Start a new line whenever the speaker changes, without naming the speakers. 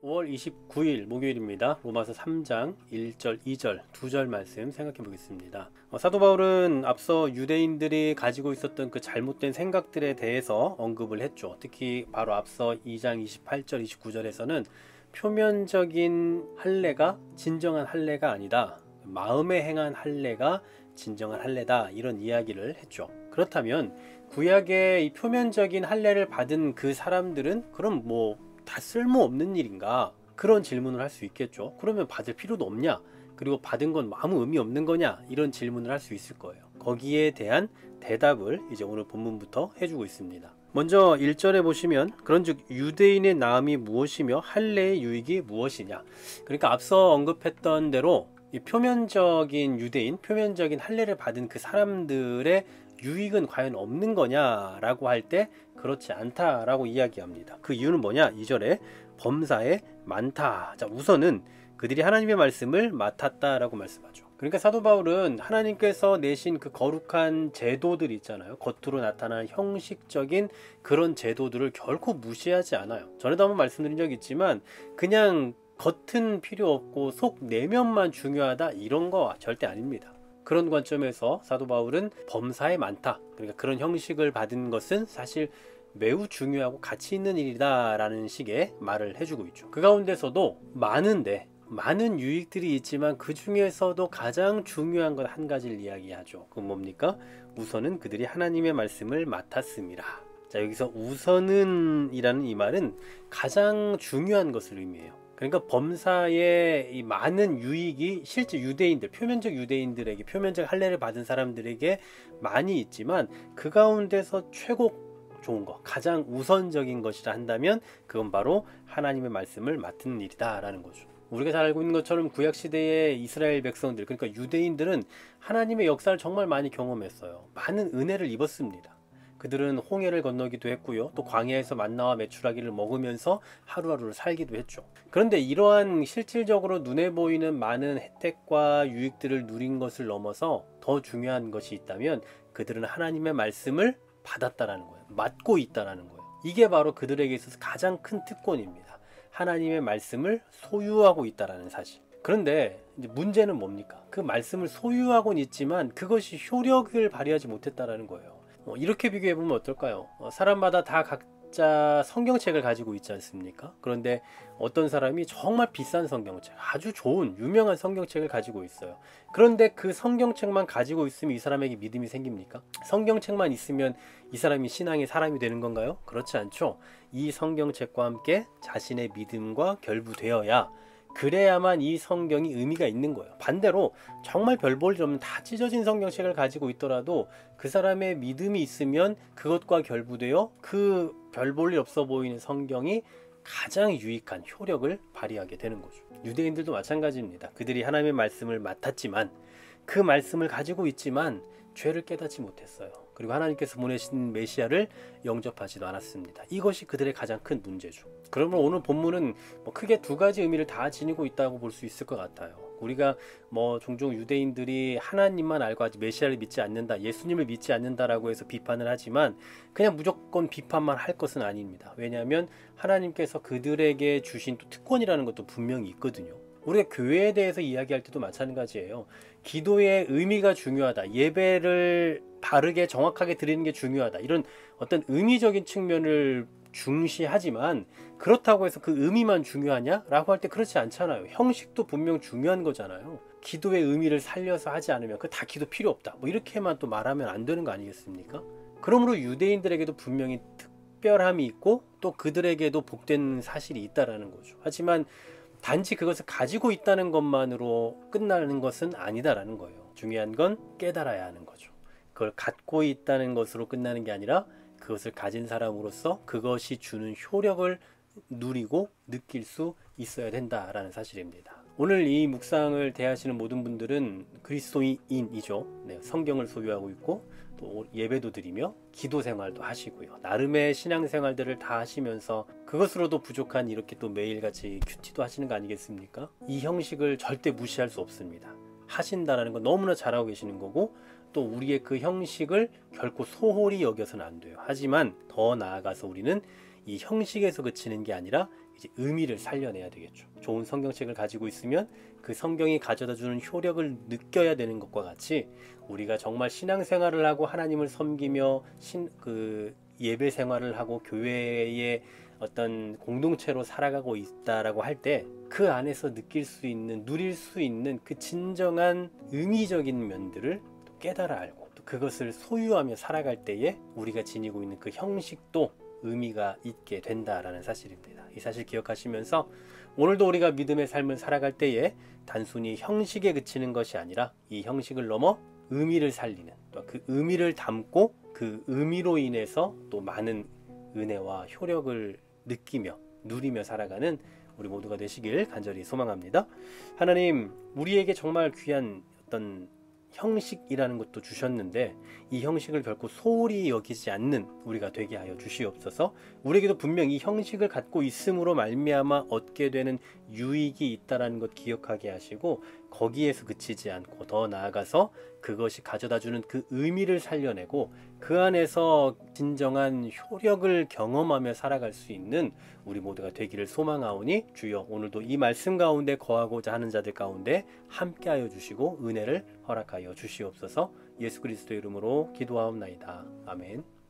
5월 29일 목요일입니다. 로마서 3장 1절, 2절, 2절 말씀 생각해 보겠습니다. 사도 바울은 앞서 유대인들이 가지고 있었던 그 잘못된 생각들에 대해서 언급을 했죠. 특히 바로 앞서 2장 28절, 29절에서는 표면적인 할례가 진정한 할례가 아니다. 마음에 행한 할례가 진정한 할례다. 이런 이야기를 했죠. 그렇다면 구약의 이 표면적인 할례를 받은 그 사람들은 그럼 다 쓸모없는 일인가? 그런 질문을 할 수 있겠죠. 그러면 받을 필요도 없냐? 그리고 받은 건 아무 의미 없는 거냐? 이런 질문을 할 수 있을 거예요. 거기에 대한 대답을 이제 오늘 본문부터 해주고 있습니다. 먼저 1절에 보시면 그런즉 유대인의 나음이 무엇이며 할례의 유익이 무엇이냐? 그러니까 앞서 언급했던 대로 이 표면적인 유대인, 표면적인 할례를 받은 그 사람들의 유익은 과연 없는 거냐라고 할 때 그렇지 않다라고 이야기합니다. 그 이유는 뭐냐? 2절에 범사에 많다. 자, 우선은 그들이 하나님의 말씀을 맡았다라고 말씀하죠. 그러니까 사도 바울은 하나님께서 내신 그 거룩한 제도들 있잖아요. 겉으로 나타나는 형식적인 그런 제도들을 결코 무시하지 않아요. 전에도 한번 말씀드린 적이 있지만 그냥 겉은 필요 없고 속 내면만 중요하다 이런 거 절대 아닙니다. 그런 관점에서 사도 바울은 범사에 많다. 그러니까 그런 형식을 받은 것은 사실 매우 중요하고 가치 있는 일이다 라는 식의 말을 해주고 있죠. 그 가운데서도 많은 유익들이 있지만 그 중에서도 가장 중요한 건 한 가지를 이야기하죠. 그건 뭡니까? 우선은 그들이 하나님의 말씀을 맡았습니다. 자, 여기서 우선은 이라는 이 말은 가장 중요한 것을 의미해요. 그러니까 범사의 이 많은 유익이 실제 유대인들, 표면적 유대인들에게, 표면적 할례를 받은 사람들에게 많이 있지만 그 가운데서 최고 좋은 것, 가장 우선적인 것이라 한다면 그건 바로 하나님의 말씀을 맡은 일이다 라는 거죠. 우리가 잘 알고 있는 것처럼 구약시대의 이스라엘 백성들, 그러니까 유대인들은 하나님의 역사를 정말 많이 경험했어요. 많은 은혜를 입었습니다. 그들은 홍해를 건너기도 했고요. 또 광야에서 만나와 메추라기를 먹으면서 하루하루를 살기도 했죠. 그런데 이러한 실질적으로 눈에 보이는 많은 혜택과 유익들을 누린 것을 넘어서 더 중요한 것이 있다면 그들은 하나님의 말씀을 받았다라는 거예요. 맡고 있다라는 거예요. 이게 바로 그들에게 있어서 가장 큰 특권입니다. 하나님의 말씀을 소유하고 있다라는 사실. 그런데 이제 문제는 뭡니까? 그 말씀을 소유하고는 있지만 그것이 효력을 발휘하지 못했다라는 거예요. 이렇게 비교해보면 어떨까요? 사람마다 다 각자 성경책을 가지고 있지 않습니까? 그런데 어떤 사람이 정말 비싼 성경책, 아주 좋은 유명한 성경책을 가지고 있어요. 그런데 그 성경책만 가지고 있으면 이 사람에게 믿음이 생깁니까? 성경책만 있으면 이 사람이 신앙의 사람이 되는 건가요? 그렇지 않죠. 이 성경책과 함께 자신의 믿음과 결부되어야, 그래야만 이 성경이 의미가 있는 거예요. 반대로 정말 별 볼 일 없는 다 찢어진 성경책을 가지고 있더라도 그 사람의 믿음이 있으면 그것과 결부되어 그 별 볼 일 없어 보이는 성경이 가장 유익한 효력을 발휘하게 되는 거죠. 유대인들도 마찬가지입니다. 그들이 하나님의 말씀을 맡았지만 그 말씀을 가지고 있지만 죄를 깨닫지 못했어요. 그리고 하나님께서 보내신 메시아를 영접하지도 않았습니다. 이것이 그들의 가장 큰 문제죠. 그러면 오늘 본문은 크게 두 가지 의미를 다 지니고 있다고 볼 수 있을 것 같아요. 우리가 종종 유대인들이 하나님만 알고 아직 메시아를 믿지 않는다, 예수님을 믿지 않는다라고 해서 비판을 하지만 그냥 무조건 비판만 할 것은 아닙니다. 왜냐하면 하나님께서 그들에게 주신 또 특권이라는 것도 분명히 있거든요. 우리가 교회에 대해서 이야기할 때도 마찬가지예요. 기도의 의미가 중요하다, 예배를 바르게 정확하게 드리는 게 중요하다, 이런 어떤 의미적인 측면을 중시하지만 그렇다고 해서 그 의미만 중요하냐? 라고 할 때 그렇지 않잖아요. 형식도 분명 중요한 거잖아요. 기도의 의미를 살려서 하지 않으면 그 다 기도 필요 없다, 이렇게만 또 말하면 안 되는 거 아니겠습니까? 그러므로 유대인들에게도 분명히 특별함이 있고 또 그들에게도 복된 사실이 있다라는 거죠. 하지만 단지 그것을 가지고 있다는 것만으로 끝나는 것은 아니다라는 거예요. 중요한 건 깨달아야 하는 거죠. 그걸 갖고 있다는 것으로 끝나는 게 아니라 그것을 가진 사람으로서 그것이 주는 효력을 누리고 느낄 수 있어야 된다라는 사실입니다. 오늘 이 묵상을 대하시는 모든 분들은 그리스도인이죠. 네, 성경을 소유하고 있고 또 예배도 드리며 기도 생활도 하시고요. 나름의 신앙 생활들을 다 하시면서 그것으로도 부족한 이렇게 또 매일같이 큐티도 하시는 거 아니겠습니까? 이 형식을 절대 무시할 수 없습니다. 하신다라는 건 너무나 잘하고 계시는 거고 또 우리의 그 형식을 결코 소홀히 여겨서는 안 돼요. 하지만 더 나아가서 우리는 이 형식에서 그치는 게 아니라 이제 의미를 살려내야 되겠죠. 좋은 성경책을 가지고 있으면 그 성경이 가져다 주는 효력을 느껴야 되는 것과 같이 우리가 정말 신앙생활을 하고 하나님을 섬기며 예배 생활을 하고 교회의 어떤 공동체로 살아가고 있다라고 할 때 그 안에서 느낄 수 있는, 누릴 수 있는 그 진정한 의미적인 면들을 깨달아 알고 또 그것을 소유하며 살아갈 때에 우리가 지니고 있는 그 형식도 의미가 있게 된다라는 사실입니다. 이 사실 기억하시면서 오늘도 우리가 믿음의 삶을 살아갈 때에 단순히 형식에 그치는 것이 아니라 이 형식을 넘어 의미를 살리는, 또 그 의미를 담고 그 의미로 인해서 또 많은 은혜와 효력을 느끼며 누리며 살아가는 우리 모두가 되시길 간절히 소망합니다. 하나님, 우리에게 정말 귀한 어떤 형식이라는 것도 주셨는데 이 형식을 결코 소홀히 여기지 않는 우리가 되게 하여 주시옵소서. 우리에게도 분명 이 형식을 갖고 있음으로 말미암아 얻게 되는 유익이 있다라는 것 기억하게 하시고 거기에서 그치지 않고 더 나아가서 그것이 가져다주는 그 의미를 살려내고 그 안에서 진정한 효력을 경험하며 살아갈 수 있는 우리 모두가 되기를 소망하오니 주여 오늘도 이 말씀 가운데 거하고자 하는 자들 가운데 함께하여 주시고 은혜를 허락하여 주시옵소서. 예수 그리스도의 이름으로 기도하옵나이다. 아멘.